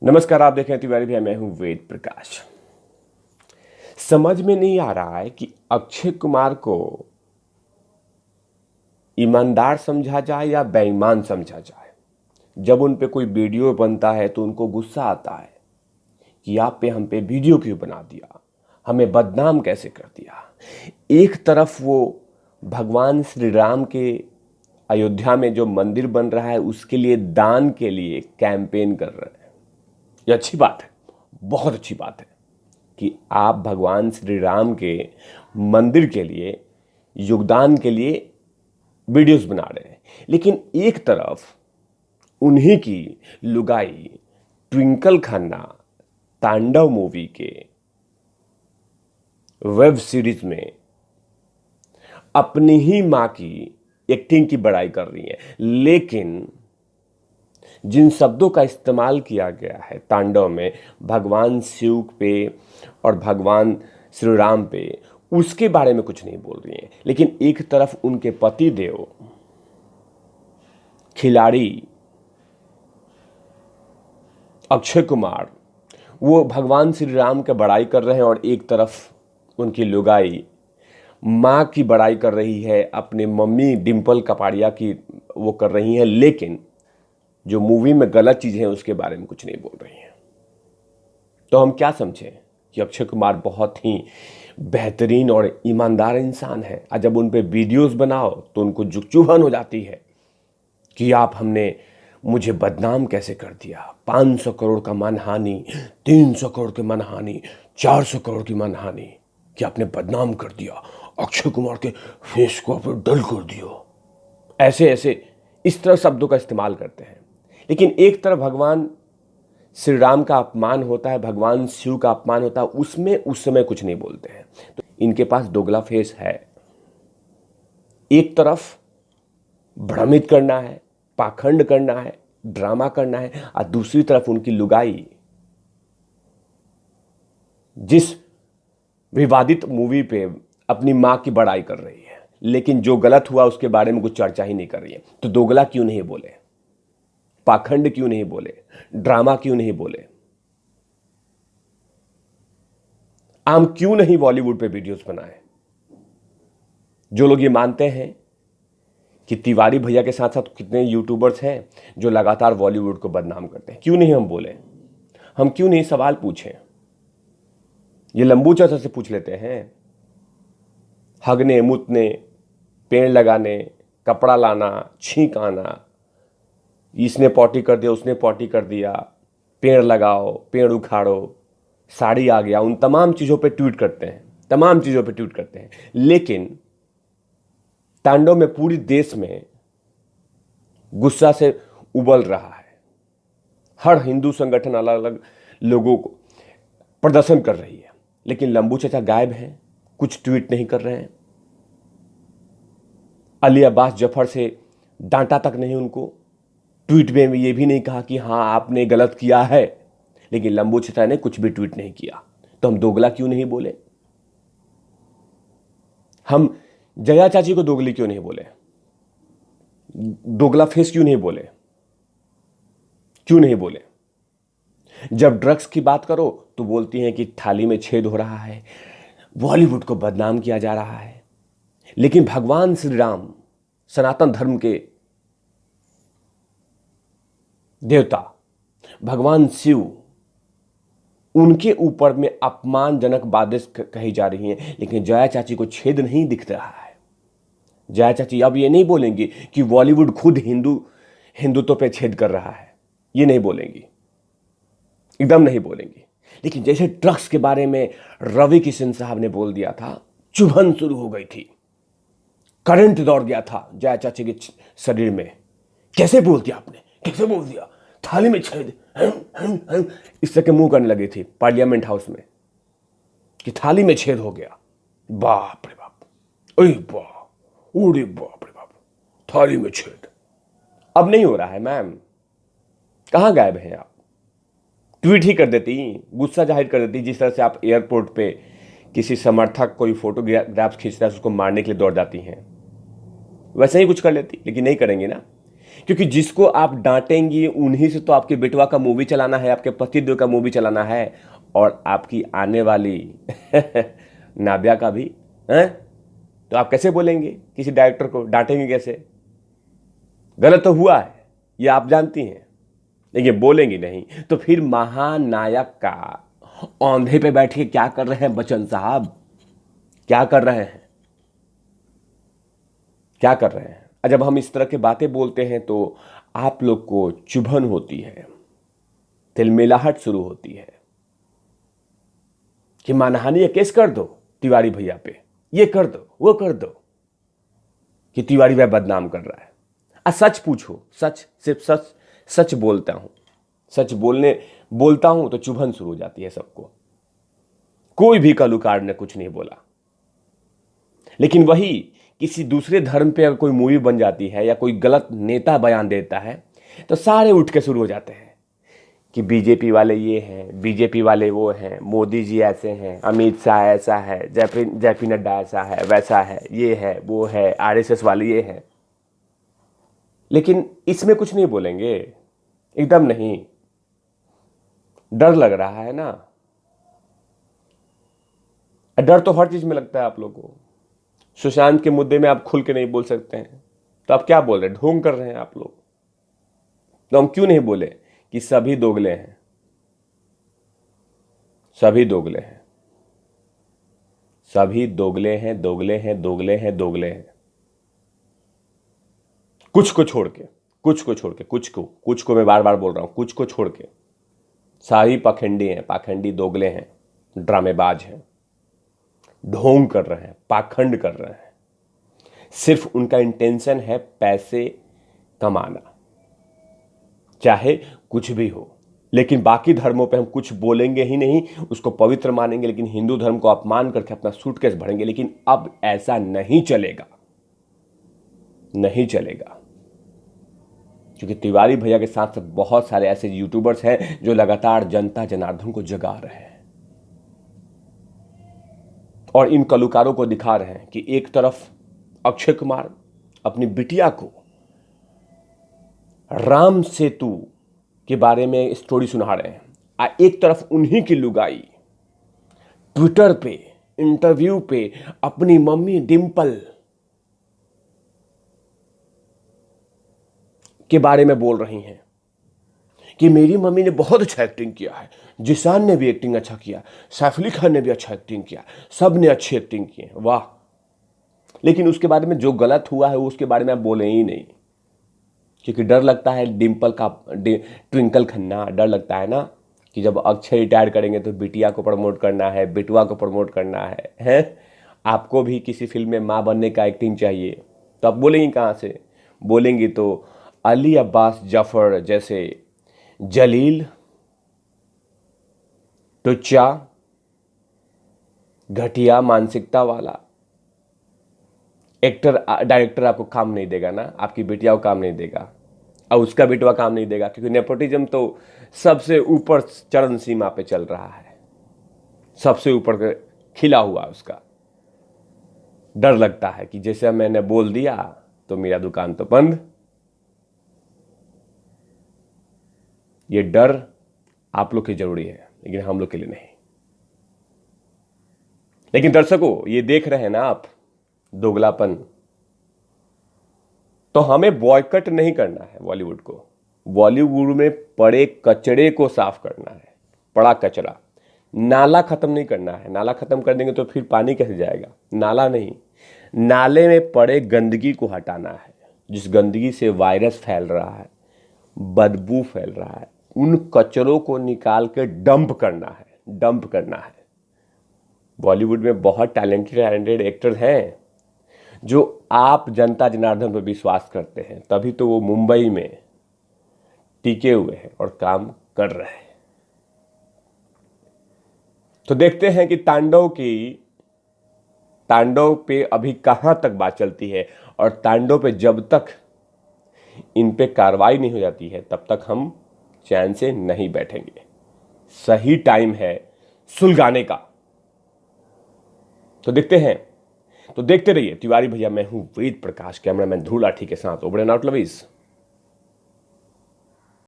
नमस्कार, आप देख रहे हैं तिवारी भैया। मैं हूं वेद प्रकाश। समझ में नहीं आ रहा है कि अक्षय कुमार को ईमानदार समझा जाए या बेईमान समझा जाए। जब उन पे कोई वीडियो बनता है तो उनको गुस्सा आता है कि आप पे हम पे वीडियो क्यों बना दिया, हमें बदनाम कैसे कर दिया। एक तरफ वो भगवान श्री राम के अयोध्या में जो मंदिर बन रहा है उसके लिए दान के लिए कैंपेन कर रहे हैं। ये अच्छी बात है, बहुत अच्छी बात है कि आप भगवान श्री राम के मंदिर के लिए योगदान के लिए वीडियोस बना रहे हैं। लेकिन एक तरफ उन्हीं की लुगाई ट्विंकल खन्ना तांडव मूवी के वेब सीरीज में अपनी ही मां की एक्टिंग की बड़ाई कर रही है। लेकिन जिन शब्दों का इस्तेमाल किया गया है तांडव में भगवान शिव पे और भगवान श्री राम पे, उसके बारे में कुछ नहीं बोल रही हैं। लेकिन एक तरफ उनके पति देव खिलाड़ी अक्षय कुमार वो भगवान श्री राम की बड़ाई कर रहे हैं और एक तरफ उनकी लुगाई माँ की बड़ाई कर रही है, अपने मम्मी डिम्पल कपाड़िया की वो कर रही हैं। लेकिन जो मूवी में गलत चीज़ें हैं उसके बारे में कुछ नहीं बोल रही हैं। तो हम क्या समझें कि अक्षय कुमार बहुत ही बेहतरीन और ईमानदार इंसान है, और जब उन पे वीडियोस बनाओ तो उनको चुभन हो जाती है कि आप हमने मुझे बदनाम कैसे कर दिया। 500 करोड़ का मानहानि, 300 करोड़ की मानहानि, 400 करोड़ की मानहानि, कि आपने बदनाम कर दिया, अक्षय कुमार के फेस को आपने डल कर दिया। ऐसे ऐसे इस तरह शब्दों का इस्तेमाल करते हैं। लेकिन एक तरफ भगवान श्री राम का अपमान होता है, भगवान शिव का अपमान होता है, उसमें उस समय कुछ नहीं बोलते हैं। तो इनके पास दोगला फेस है। एक तरफ भ्रमित करना है, पाखंड करना है, ड्रामा करना है, और दूसरी तरफ उनकी लुगाई जिस विवादित मूवी पे अपनी मां की बड़ाई कर रही है, लेकिन जो गलत हुआ उसके बारे में कुछ चर्चा ही नहीं कर रही है। तो दोगला क्यों नहीं बोले, पाखंड क्यों नहीं बोले, ड्रामा क्यों नहीं बोले, आम क्यों नहीं बॉलीवुड पे वीडियोस बनाए। जो लोग ये मानते हैं कि तिवारी भैया के साथ साथ कितने यूट्यूबर्स हैं जो लगातार बॉलीवुड को बदनाम करते हैं, क्यों नहीं हम बोले, हम क्यों नहीं सवाल पूछें। ये लंबू चाचा से पूछ लेते हैं। हगने मुतने, पेड़ लगाने, कपड़ा लाना, छींक आना, इसने पॉटी कर दिया, उसने पॉटी कर दिया, पेड़ लगाओ, पेड़ उखाड़ो, साड़ी आ गया, उन तमाम चीज़ों पे ट्वीट करते हैं, तमाम चीज़ों पे ट्वीट करते हैं। लेकिन तांडव में पूरी देश में गुस्सा से उबल रहा है। हर हिंदू संगठन अलग अलग लोगों को प्रदर्शन कर रही है, लेकिन लंबू चाचा गायब हैं, कुछ ट्वीट नहीं कर रहे हैं। अली अब्बास जफर से डांटा तक नहीं उनको, ट्वीट में ये भी नहीं कहा कि हाँ आपने गलत किया है, लेकिन लंबू चाचा ने कुछ भी ट्वीट नहीं किया। तो हम दोगला क्यों नहीं बोले, हम जया चाची को दोगली क्यों नहीं बोले, दोगला फेस क्यों नहीं बोले, क्यों नहीं बोले। जब ड्रग्स की बात करो तो बोलती हैं कि थाली में छेद हो रहा है, बॉलीवुड को बदनाम किया जा रहा है। लेकिन भगवान श्री राम सनातन धर्म के देवता, भगवान शिव, उनके ऊपर में अपमानजनक बातें कही जा रही हैं, लेकिन जया चाची को छेद नहीं दिख रहा है। जया चाची अब ये नहीं बोलेंगी कि बॉलीवुड खुद हिंदुत्व पे छेद कर रहा है, ये नहीं बोलेंगी, एकदम नहीं बोलेंगी। लेकिन जैसे ड्रग्स के बारे में रवि किशन साहब ने बोल दिया था, चुभन शुरू हो गई थी, करंट दौड़ गया था जया चाची के शरीर में। कैसे बोल दिया आपने, कैसे बोल दिया, थाली में छेद, इस तरह के मुंह करने लगी थी पार्लियामेंट हाउस में कि थाली में छेद हो गया। बाप रे बाप, अरे बाप, ओरे बाप रे बाप, थाली में छेद। अब नहीं हो रहा है मैम, कहां गायब हैं आप। ट्वीट ही कर देती, गुस्सा जाहिर कर देती, जिस तरह से आप एयरपोर्ट पे किसी समर्थक कोई फोटोग्राफ्स खींच रहा है उसको मारने के लिए दौड़ जाती हैं, वैसे ही कुछ कर लेती। लेकिन नहीं करेंगे ना, क्योंकि जिसको आप डांटेंगी उन्हीं से तो आपके बेटवा का मूवी चलाना है, आपके पतिदेव का मूवी चलाना है, और आपकी आने वाली नाब्या का भी है। तो आप कैसे बोलेंगे किसी डायरेक्टर को, डांटेंगे कैसे? गलत तो हुआ है, ये आप जानती हैं, लेकिन बोलेंगी नहीं। तो फिर महानायक का औंधे पे बैठ के क्या कर रहे हैं बच्चन साहब? क्या कर रहे हैं? क्या कर रहे हैं? जब हम इस तरह की बातें बोलते हैं तो आप लोग को चुभन होती है, तिलमिलाहट शुरू होती है कि मानहानि या केस कर दो तिवारी भैया पे, ये कर दो वो कर दो, कि तिवारी भैया बदनाम कर रहा है। सच पूछो, सच, सिर्फ सच सच बोलता हूं, सच बोलता हूं तो चुभन शुरू हो जाती है सबको। कोई भी कलुकार ने कुछ नहीं बोला, लेकिन वही किसी दूसरे धर्म पे अगर कोई मूवी बन जाती है या कोई गलत नेता बयान देता है तो सारे उठ के शुरू हो जाते हैं कि बीजेपी वाले ये हैं, बीजेपी वाले वो हैं, मोदी जी ऐसे हैं, अमित शाह ऐसा है, जेपी नड्डा ऐसा है, वैसा है, ये है वो है, आरएसएस वाले ये हैं। लेकिन इसमें कुछ नहीं बोलेंगे, एकदम नहीं। डर लग रहा है ना? डर तो हर चीज में लगता है आप लोगों को। सुशांत के मुद्दे में आप खुल के नहीं बोल सकते हैं तो आप क्या बोल रहे हैं? ढोंग कर रहे हैं आप लोग। तो हम क्यों नहीं बोले कि सभी दोगले हैं, सभी दोगले हैं, सभी दोगले हैं, दोगले हैं, दोगले हैं, दोगले हैं। कुछ को छोड़ के, कुछ को छोड़ के, कुछ को मैं बार बार बोल रहा हूं, कुछ को छोड़ के सारी पाखंडी हैं, पाखंडी दोगले हैं, ड्रामेबाज हैं, ढोंग कर रहे हैं, पाखंड कर रहे हैं। सिर्फ उनका इंटेंशन है पैसे कमाना, चाहे कुछ भी हो। लेकिन बाकी धर्मों पे हम कुछ बोलेंगे ही नहीं, उसको पवित्र मानेंगे, लेकिन हिंदू धर्म को अपमान करके अपना सूटकेस भरेंगे। लेकिन अब ऐसा नहीं चलेगा, नहीं चलेगा, क्योंकि तिवारी भैया के साथ बहुत सारे ऐसे यूट्यूबर्स हैं जो लगातार जनता जनार्दन को जगा रहे हैं और इन कलुकारों को दिखा रहे हैं कि एक तरफ अक्षय कुमार अपनी बिटिया को राम सेतु के बारे में स्टोरी सुना रहे हैं, एक तरफ उन्हीं की लुगाई ट्विटर पे, इंटरव्यू पे अपनी मम्मी डिंपल के बारे में बोल रही हैं कि मेरी मम्मी ने बहुत अच्छा एक्टिंग किया है, जिशान ने भी एक्टिंग अच्छा किया, सैफ अली खान ने भी अच्छा एक्टिंग किया, सब ने अच्छी एक्टिंग की है, वाह। लेकिन उसके बारे में जो गलत हुआ है उसके बारे में आप बोले ही नहीं, क्योंकि डर लगता है डिंपल का, ट्विंकल खन्ना, डर लगता है ना कि जब अक्षय रिटायर करेंगे तो बिटिया को प्रमोट करना है, बिटवा को प्रमोट करना है? आपको भी किसी फिल्म में माँ बनने का एक्टिंग चाहिए, तो आप बोलेंगी कहाँ से? बोलेंगी तो अली अब्बास जफर जैसे जलील, टुच्चा, घटिया मानसिकता वाला एक्टर, डायरेक्टर आपको काम नहीं देगा ना, आपकी बेटिया को काम नहीं देगा और उसका बेटवा काम नहीं देगा, क्योंकि नेपोटिज्म तो सबसे ऊपर चरम सीमा पे चल रहा है, सबसे ऊपर खिला हुआ उसका। डर लगता है कि जैसे मैंने बोल दिया तो मेरा दुकान तो बंद। ये डर आप लोग की जरूरी है, लेकिन हम लोग के लिए नहीं। लेकिन दर्शकों, ये देख रहे हैं ना आप दोगलापन, तो हमें बॉयकट नहीं करना है बॉलीवुड को। बॉलीवुड में पड़े कचरे को साफ करना है, पड़ा कचरा, नाला खत्म नहीं करना है। नाला खत्म कर देंगे तो फिर पानी कैसे जाएगा? नाला नहीं, नाले में पड़े गंदगी को हटाना है, जिस गंदगी से वायरस फैल रहा है, बदबू फैल रहा है, उन कचरों को निकाल के डंप करना है, डंप करना है। बॉलीवुड में बहुत टैलेंटेड एक्टर्स हैं जो आप जनता जनार्दन पर विश्वास करते हैं, तभी तो वो मुंबई में टिके हुए हैं और काम कर रहे हैं। तो देखते हैं कि तांडव पे अभी कहां तक बात चलती है, और तांडव पे जब तक इन पे कार्रवाई नहीं हो जाती है तब तक हम चैन से नहीं बैठेंगे। सही टाइम है सुलगाने का। तो देखते हैं, तो देखते रहिए तिवारी भैया। मैं हूं वेद प्रकाश, कैमरामैन ध्रुव लाठी के साथ ओबड़े नॉट लवीज।